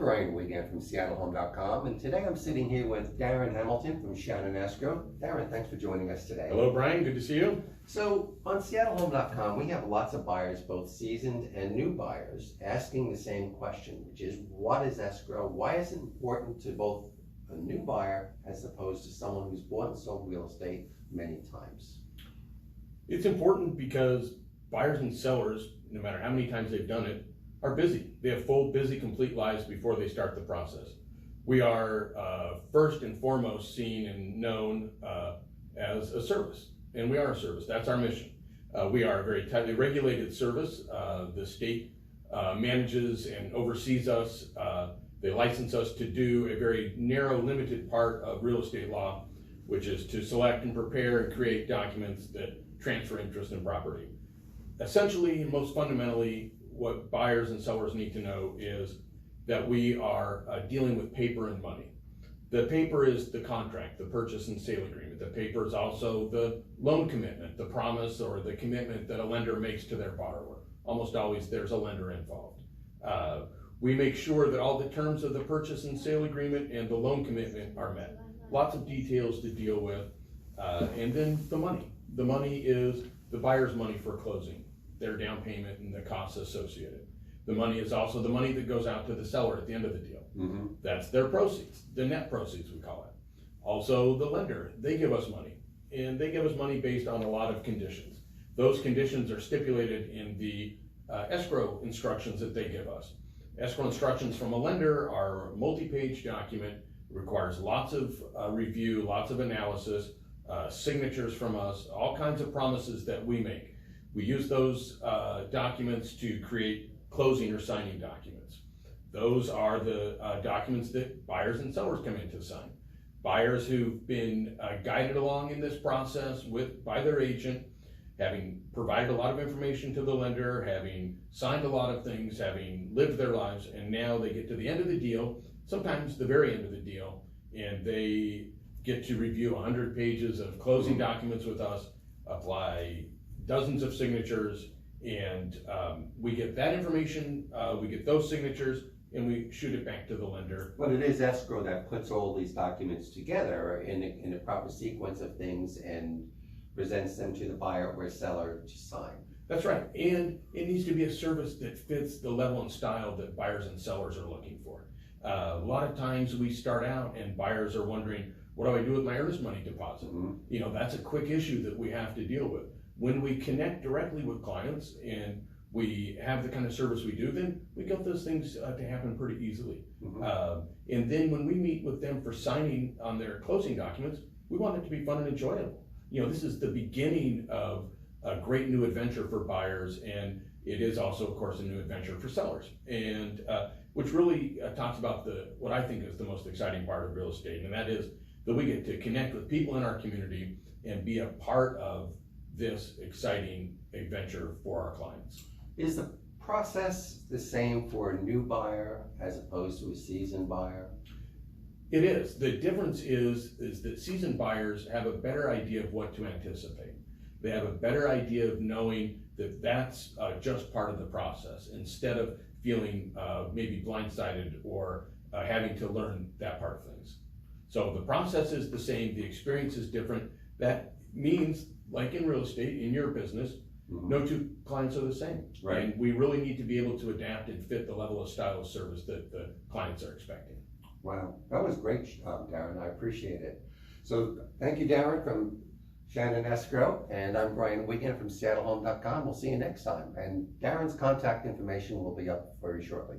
Brian Wiegand from SeattleHome.com, and today I'm sitting here with Darren Hamilton from Shannon Escrow. Darren, thanks for joining us today. Hello, Brian. Good to see you. So on SeattleHome.com, we have lots of buyers, both seasoned and new buyers, asking the same question, which is, what is escrow? Why is it important to both a new buyer as opposed to someone who's bought and sold real estate many times? It's important because buyers and sellers, no matter how many times they've done it, are busy. They have full, busy, complete lives before they start the process. We are first and foremost seen and known as a service, and we are a service. That's our mission. We are a very tightly regulated service. The state manages and oversees us. They license us to do a very narrow, limited part of real estate law, which is to select and prepare and create documents that transfer interest in property. Essentially, and most fundamentally, what buyers and sellers need to know is that we are dealing with paper and money. The paper is the contract, the purchase and sale agreement. The paper is also the loan commitment, the promise or the commitment that a lender makes to their borrower. Almost always there's a lender involved. We make sure that all the terms of the purchase and sale agreement and the loan commitment are met. Lots of details to deal with. And then the money. The money is the buyer's money for closing, their down payment and the costs associated. The money is also the money that goes out to the seller at the end of the deal. Mm-hmm. That's their proceeds, the net proceeds we call it. Also the lender, they give us money, and they give us money based on a lot of conditions. Those conditions are stipulated in the escrow instructions that they give us. Escrow instructions from a lender are a multi-page document, requires lots of review, lots of analysis, signatures from us, all kinds of promises that we make. We use those documents to create closing or signing documents. Those are the documents that buyers and sellers come in to sign. Buyers who've been guided along in this process by their agent, having provided a lot of information to the lender, having signed a lot of things, having lived their lives, and now they get to the end of the deal, sometimes the very end of the deal, and they get to review 100 pages of closing documents with us, apply dozens of signatures, and we get that information, we get those signatures, and we shoot it back to the lender. But it is escrow that puts all these documents together in a proper sequence of things and presents them to the buyer or seller to sign. That's right, and it needs to be a service that fits the level and style that buyers and sellers are looking for. A lot of times we start out and buyers are wondering, what do I do with my earnest money deposit? Mm-hmm. You know, that's a quick issue that we have to deal with. When we connect directly with clients and we have the kind of service we do, then we get those things to happen pretty easily. Mm-hmm. And then when we meet with them for signing on their closing documents, we want it to be fun and enjoyable. You know, this is the beginning of a great new adventure for buyers, and it is also, of course, a new adventure for sellers. And which really talks about what I think is the most exciting part of real estate, and that is that we get to connect with people in our community and be a part of this exciting adventure for our clients. Is the process the same for a new buyer as opposed to a seasoned buyer? It is. The difference is that seasoned buyers have a better idea of what to anticipate. They have a better idea of knowing that that's just part of the process, instead of feeling maybe blindsided or having to learn that part of things. So the process is the same, the experience is different. That means, like in real estate, in your business, mm-hmm. no two clients are the same. Right. And we really need to be able to adapt and fit the level of style of service that the clients are expecting. Wow, that was great, Darren. I appreciate it. So thank you, Darren, from Shannon Escrow, and I'm Brian Wiegand from SeattleHome.com. We'll see you next time. And Darren's contact information will be up very shortly.